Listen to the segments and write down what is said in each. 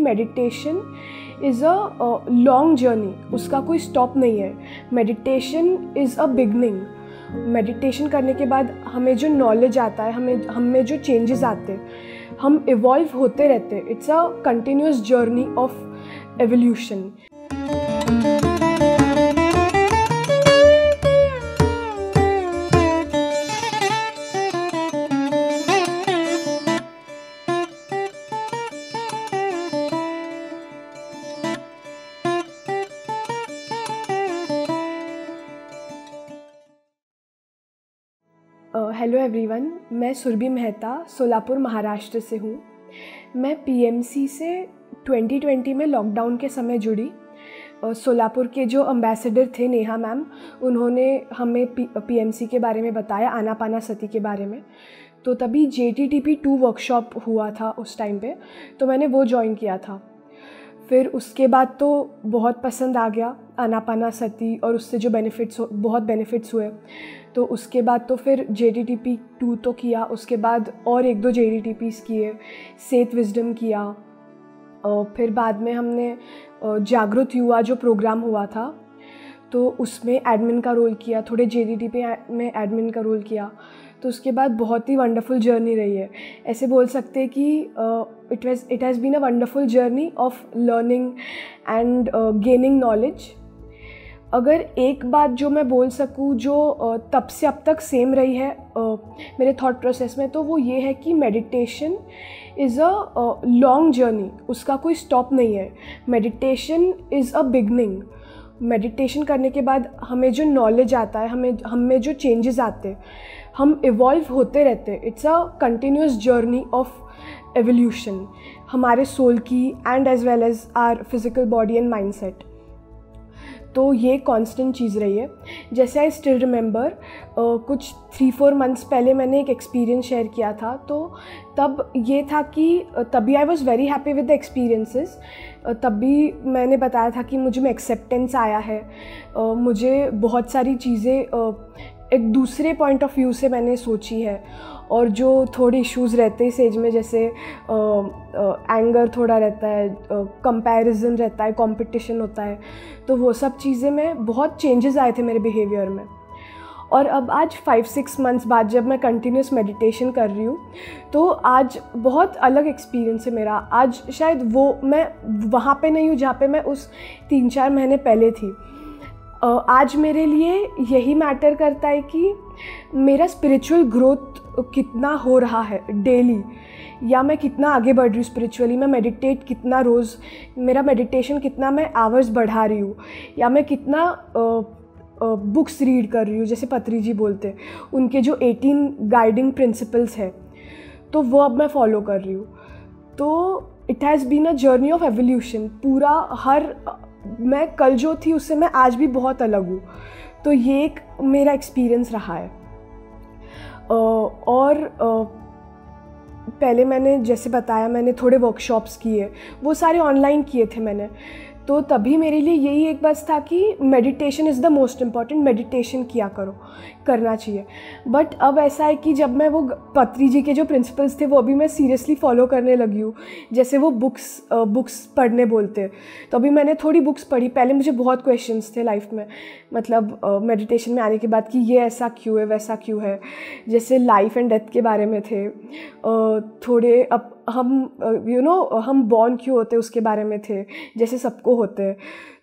Meditation is a long journey, उसका कोई stop नहीं है। Meditation is a beginning. Meditation करने के बाद हमें जो नॉलेज आता है, हम में जो चेंजेस आते हैं, हम इवॉल्व होते रहते हैं। It's a continuous journey of evolution. Hello everyone, मैं सुरभि मेहता सोलापुर महाराष्ट्र से हूँ। मैं पीएमसी से 2020 में लॉकडाउन के समय जुड़ी। सोलापुर के जो एम्बेसडर थे नेहा मैम, उन्होंने हमें पीएमसी के बारे में बताया, आनापानासती के बारे में। तो तभी JTTP 2 वर्कशॉप हुआ था उस टाइम पे, तो मैंने वो ज्वाइन किया था। फिर उसके बाद तो बहुत पसंद आ गया आनापानासती, और उससे जो बहुत बेनिफिट्स हुए। तो उसके बाद तो फिर JTTP 2 तो किया, उसके बाद और 1-2 JTTPs किए, सेत विजडम किया। फिर बाद में हमने जागृत युवा जो प्रोग्राम हुआ था, तो उसमें एडमिन का रोल किया, थोड़े JTTP में एडमिन का रोल किया। तो उसके बाद बहुत ही वंडरफुल जर्नी रही है। ऐसे बोल सकते हैं कि it has been a wonderful journey of learning and gaining knowledge. अगर एक बात जो मैं बोल सकूँ जो तब से अब तक सेम रही है मेरे थॉट प्रोसेस में, तो वो ये है कि meditation is a long journey, उसका कोई स्टॉप नहीं है। Meditation is a beginning. Meditation करने के बाद हमें जो नॉलेज आता है, हम में जो चेंजेस आते हैं, हम इवॉल्व होते रहते हैं। It's a continuous journey of evolution, हमारे सोल की and as well as our physical body and mindset. तो ये कांस्टेंट चीज़ रही है। जैसे आई स्टिल रिमेंबर, कुछ 3-4 मंथ्स पहले मैंने एक एक्सपीरियंस शेयर किया था। तो तब ये था कि तभी I was very happy with the experiences. तभी मैंने बताया था कि मुझे में एक्सेप्टेंस आया है, मुझे बहुत सारी चीज़ें एक दूसरे पॉइंट ऑफ व्यू से मैंने सोची है। और जो थोड़े इश्यूज़ रहते हैं इस एज में, जैसे एंगर थोड़ा रहता है, कंपैरिजन रहता है, कंपटीशन होता है, तो वो सब चीज़ें में बहुत चेंजेस आए थे मेरे बिहेवियर में। और अब आज 5-6 मंथ्स बाद जब मैं कंटिन्यूस मेडिटेशन कर रही हूँ, तो आज बहुत अलग एक्सपीरियंस है मेरा। आज शायद मैं वहाँ पे नहीं हूँ जहाँ पे मैं उस 3-4 महीने पहले थी। आज मेरे लिए यही मैटर करता है कि मेरा स्पिरिचुअल ग्रोथ कितना हो रहा है डेली, या मैं कितना आगे बढ़ रही हूँ स्पिरिचुअली। मैं मेडिटेट कितना रोज़, मेरा मेडिटेशन कितना मैं आवर्स बढ़ा रही हूँ, या मैं कितना बुक्स रीड कर रही हूँ, जैसे पत्री जी बोलते हैं, उनके जो 18 गाइडिंग प्रिंसिपल्स है, तो वो अब मैं फॉलो कर रही हूँ। तो it has been a journey of evolution. मैं कल जो थी उससे मैं आज भी बहुत अलग हूँ। तो ये एक मेरा एक्सपीरियंस रहा है। और पहले मैंने जैसे बताया, मैंने थोड़े वर्कशॉप्स किए, वो सारे ऑनलाइन किए थे मैंने। तो तभी मेरे लिए यही एक बस था कि meditation is the most important, meditation करना चाहिए। बट अब ऐसा है कि जब मैं वो पत्री जी के जो प्रिंसिपल्स थे वो अभी मैं सीरियसली फॉलो करने लगी हूँ। जैसे वो बुक्स पढ़ने बोलते हैं, तो अभी मैंने थोड़ी बुक्स पढ़ी। पहले मुझे बहुत क्वेश्चंस थे लाइफ में, मतलब मेडिटेशन में आने के बाद, कि ये ऐसा क्यों है, वैसा क्यों है। जैसे लाइफ एंड डेथ के बारे में थे थोड़े। अब हम बॉर्न क्यों होते उसके बारे में थे, जैसे सबको होते हैं,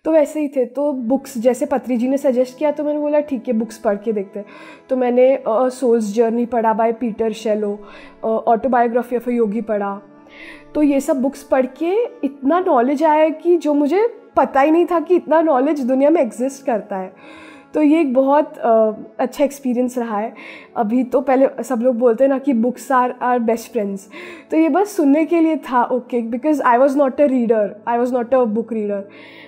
तो वैसे ही थे। तो बुक्स जैसे पत्री जी ने सजेस्ट किया, तो मैंने बोला ठीक है, बुक्स पढ़ के देखते हैं। तो मैंने सोल्स जर्नी पढ़ा by Peter Shello, autobiography of a Yogi पढ़ा। तो ये सब बुक्स पढ़ के इतना नॉलेज आया कि जो मुझे पता ही नहीं था कि इतना नॉलेज दुनिया में एग्जिस्ट करता है। तो ये एक बहुत अच्छा एक्सपीरियंस रहा है। अभी तो पहले सब लोग बोलते हैं ना कि बुक्स आर बेस्ट फ्रेंड्स, तो ये बस सुनने के लिए था, okay, because I was not a book reader.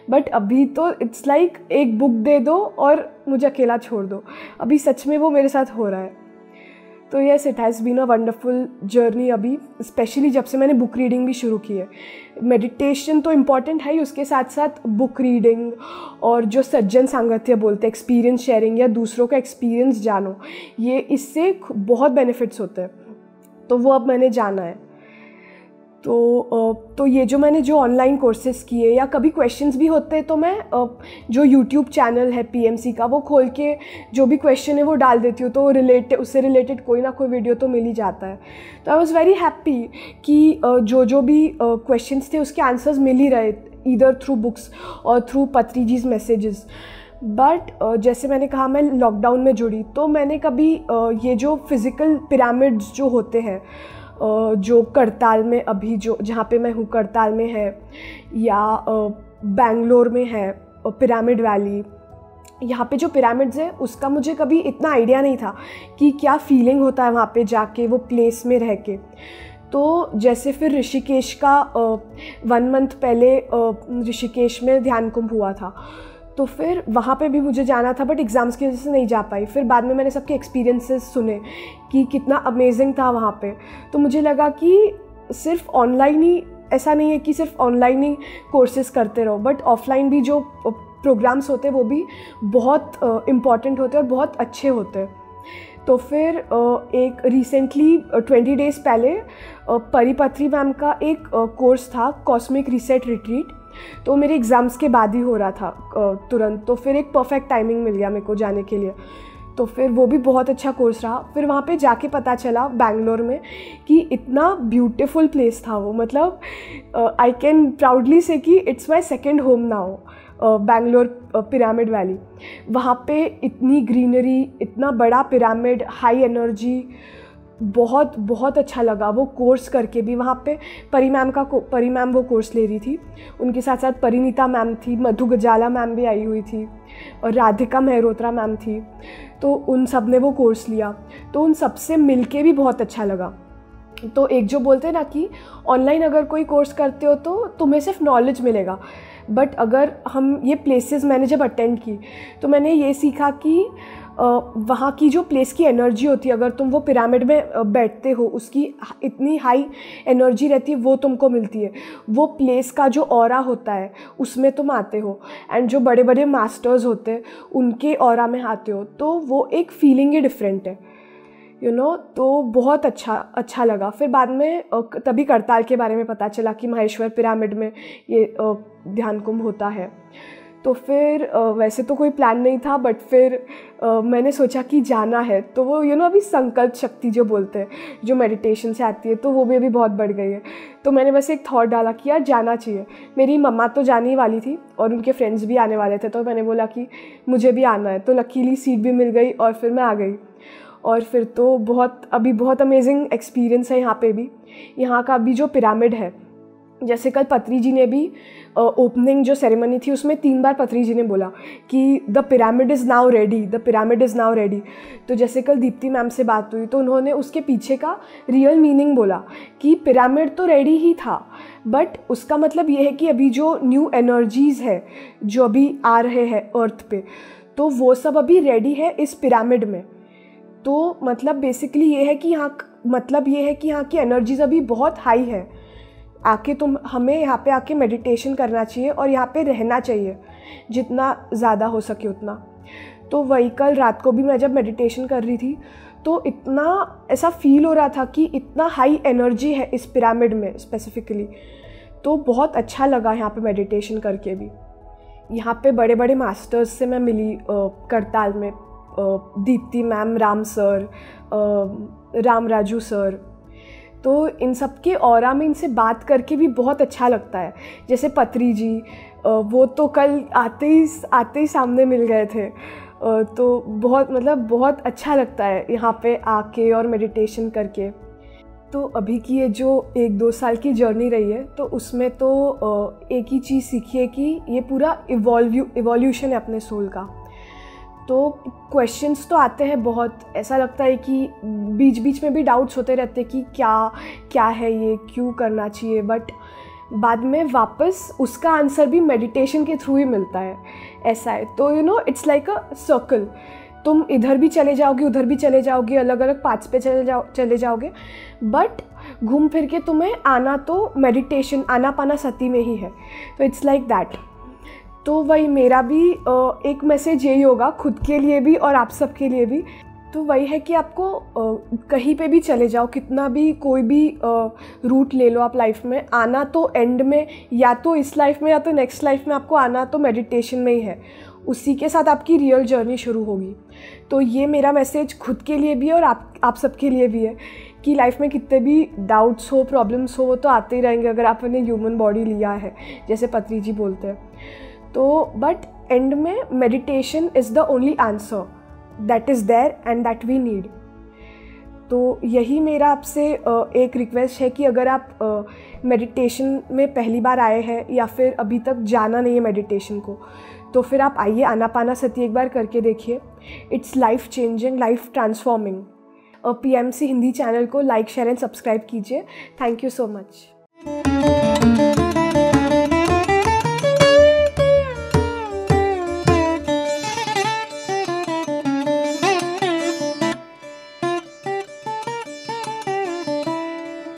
But अभी तो इट्स लाइक एक बुक दे दो और मुझे अकेला छोड़ दो। अभी सच में वो मेरे साथ हो रहा है। तो yes, it has been a wonderful journey अभी, स्पेशली जब से मैंने बुक रीडिंग भी शुरू की है। मेडिटेशन तो इम्पॉर्टेंट है ही, उसके साथ साथ बुक रीडिंग और जो सज्जन सांगत्य बोलते हैं, एक्सपीरियंस शेयरिंग या दूसरों का एक्सपीरियंस जानो, ये इससे बहुत बेनिफिट्स होते हैं। तो वो अब मैंने जाना है। तो ये जो मैंने जो ऑनलाइन कोर्सेज़ किए या कभी क्वेश्चंस भी होते हैं तो मैं जो यूट्यूब चैनल है पीएमसी का वो खोल के जो भी क्वेश्चन है वो डाल देती हूँ, तो उससे रिलेटेड कोई ना कोई वीडियो तो मिल ही जाता है। तो आई वॉज़ वेरी हैप्पी कि जो भी क्वेश्चंस थे उसके आंसर्स मिल ही रहे, ईदर थ्रू बुक्स और थ्रू पत्री जीज मैसेजेस। बट जैसे मैंने कहा मैं लॉकडाउन में जुड़ी, तो मैंने कभी ये जो फिज़िकल पिरामिड्स जो होते हैं जो करताल में अभी जो जहाँ पे मैं हूँ करताल में है, या बेंगलोर में है पिरामिड वैली, यहाँ पे जो पिरामिड्स है उसका मुझे कभी इतना आइडिया नहीं था कि क्या फीलिंग होता है वहाँ पे जाके वो प्लेस में रह के। तो जैसे फिर ऋषिकेश का 1 मंथ पहले ऋषिकेश में ध्यान कुंभ हुआ था, तो फिर वहाँ पे भी मुझे जाना था बट एग्ज़ाम्स की वजह से नहीं जा पाई। फिर बाद में मैंने सबके एक्सपीरियंसेस सुने कि कितना अमेजिंग था वहाँ पे, तो मुझे लगा कि सिर्फ ऑनलाइन ही, ऐसा नहीं है कि सिर्फ ऑनलाइन ही कोर्सेज़ करते रहो, बट ऑफलाइन भी जो प्रोग्राम्स होते हैं वो भी बहुत इम्पॉर्टेंट होते हैं और बहुत अच्छे होते हैं। तो फिर एक रिसेंटली 20 डेज़ पहले परिपत्री मैम का एक कोर्स था कॉस्मिक रीसेट रिट्रीट, तो मेरे एग्ज़ाम्स के बाद ही हो रहा था तुरंत, तो फिर एक परफेक्ट टाइमिंग मिल गया मेरे को जाने के लिए। तो फिर वो भी बहुत अच्छा कोर्स रहा। फिर वहाँ पे जाके पता चला बेंगलोर में कि इतना ब्यूटीफुल प्लेस था वो, मतलब आई कैन प्राउडली से कि it's my second home now, Bangalore pyramid valley. वहाँ पे इतनी ग्रीनरी, इतना बड़ा पिरामिड, हाई एनर्जी, बहुत बहुत अच्छा लगा वो कोर्स करके भी। वहाँ पे परी मैम वो कोर्स ले रही थी, उनके साथ साथ परिनीता मैम थी, मधु गजाला मैम भी आई हुई थी और राधिका मेहरोत्रा मैम थी, तो उन सब ने वो कोर्स लिया। तो उन सब से मिल के भी बहुत अच्छा लगा। तो एक जो बोलते हैं ना कि ऑनलाइन अगर कोई कोर्स करते हो तो तुम्हें सिर्फ नॉलेज मिलेगा, बट अगर हम ये प्लेसेस मैंने जब अटेंड की तो मैंने ये सीखा कि वहाँ की जो प्लेस की एनर्जी होती है, अगर तुम वो पिरामिड में बैठते हो उसकी इतनी हाई एनर्जी रहती है, वो तुमको मिलती है। वो प्लेस का जो ऑरा होता है उसमें तुम आते हो, एंड जो बड़े बड़े मास्टर्स होते हैं उनके ऑरा में आते हो, तो वो एक फीलिंग ही डिफरेंट है, यू नो। तो बहुत अच्छा लगा। फिर बाद में तभी करताल के बारे में पता चला कि महेश्वर पिरामिड में ये ध्यान कुंभ होता है। तो फिर वैसे तो कोई प्लान नहीं था, बट फिर मैंने सोचा कि जाना है, तो वो अभी संकल्प शक्ति जो बोलते हैं, जो मेडिटेशन से आती है, तो वो भी अभी बहुत बढ़ गई है। तो मैंने बस एक थॉट डाला कि यार जाना चाहिए। मेरी मम्मा तो जाने ही वाली थी और उनके फ्रेंड्स भी आने वाले थे, तो मैंने बोला कि मुझे भी आना है। तो लकीली सीट भी मिल गई और फिर मैं आ गई। और फिर तो बहुत अमेजिंग एक्सपीरियंस है यहाँ पे भी। यहाँ का भी जो पिरामिड है, जैसे कल पत्री जी ने भी ओपनिंग जो सेरेमनी थी उसमें 3 बार पत्री जी ने बोला कि the pyramid is now ready, the pyramid is now ready. तो जैसे कल दीप्ति मैम से बात हुई तो उन्होंने उसके पीछे का रियल मीनिंग बोला कि पिरामिड तो रेडी ही था, बट उसका मतलब ये है कि अभी जो न्यू एनर्जीज़ है जो अभी आ रहे हैं अर्थ पे, तो वो सब अभी रेडी है इस पिरामिड में। तो मतलब बेसिकली ये है कि यहाँ की एनर्जीज अभी बहुत हाई है। हमें यहाँ पे आके मेडिटेशन करना चाहिए और यहाँ पे रहना चाहिए जितना ज़्यादा हो सके उतना। तो वही कल रात को भी मैं जब मेडिटेशन कर रही थी तो इतना ऐसा फील हो रहा था कि इतना हाई एनर्जी है इस पिरामिड में स्पेसिफिकली। तो बहुत अच्छा लगा यहाँ पे मेडिटेशन करके भी। यहाँ पे बड़े बड़े मास्टर्स से मैं मिली करताल में, Deepti ma'am, Ram sir, Ram Raju sir. तो इन सब के ऑरा में इनसे बात करके भी बहुत अच्छा लगता है। जैसे पत्री जी, वो तो कल आते ही सामने मिल गए थे, तो बहुत अच्छा लगता है यहाँ पे आके और मेडिटेशन करके। तो अभी की ये जो 1-2 साल की जर्नी रही है, तो उसमें तो एक ही चीज़ सीखी है कि ये पूरा इवोल्यूशन है अपने सोल का। तो क्वेश्चंस तो आते हैं बहुत, ऐसा लगता है कि बीच बीच में भी डाउट्स होते रहते हैं कि क्या है ये, क्यों करना चाहिए, बट बाद में वापस उसका आंसर भी मेडिटेशन के थ्रू ही मिलता है, ऐसा है। तो इट्स लाइक अ सर्कल, तुम इधर भी चले जाओगे, उधर भी चले जाओगे, अलग अलग पाथ्स पे चले जाओगे, बट घूम फिर के तुम्हें आना तो मेडिटेशन, आना पाना सती में ही है। तो इट्स लाइक दैट। तो वही मेरा भी एक मैसेज यही होगा खुद के लिए भी और आप सब के लिए भी तो वही है कि आपको कहीं पे भी चले जाओ, कितना भी कोई भी रूट ले लो आप लाइफ में, आना तो एंड में या तो इस लाइफ में या तो नेक्स्ट लाइफ में आपको आना तो मेडिटेशन में ही है। उसी के साथ आपकी रियल जर्नी शुरू होगी। तो ये मेरा मैसेज खुद के लिए भी है और आप सबके लिए भी है कि लाइफ में कितने भी डाउट्स हो, प्रॉब्लम्स हो, वो तो आते ही रहेंगे अगर आपने ह्यूमन बॉडी लिया है, जैसे पत्री जी बोलते हैं। तो बट एंड में meditation is the only answer that is there and that we need. तो यही मेरा आपसे एक रिक्वेस्ट है कि अगर आप मेडिटेशन में पहली बार आए हैं या फिर अभी तक जाना नहीं है मेडिटेशन को, तो फिर आप आइए, आनापानासती एक बार करके देखिए। It's life changing, life transforming. PMC Hindi channel को लाइक, शेयर एंड सब्सक्राइब कीजिए। Thank you so much.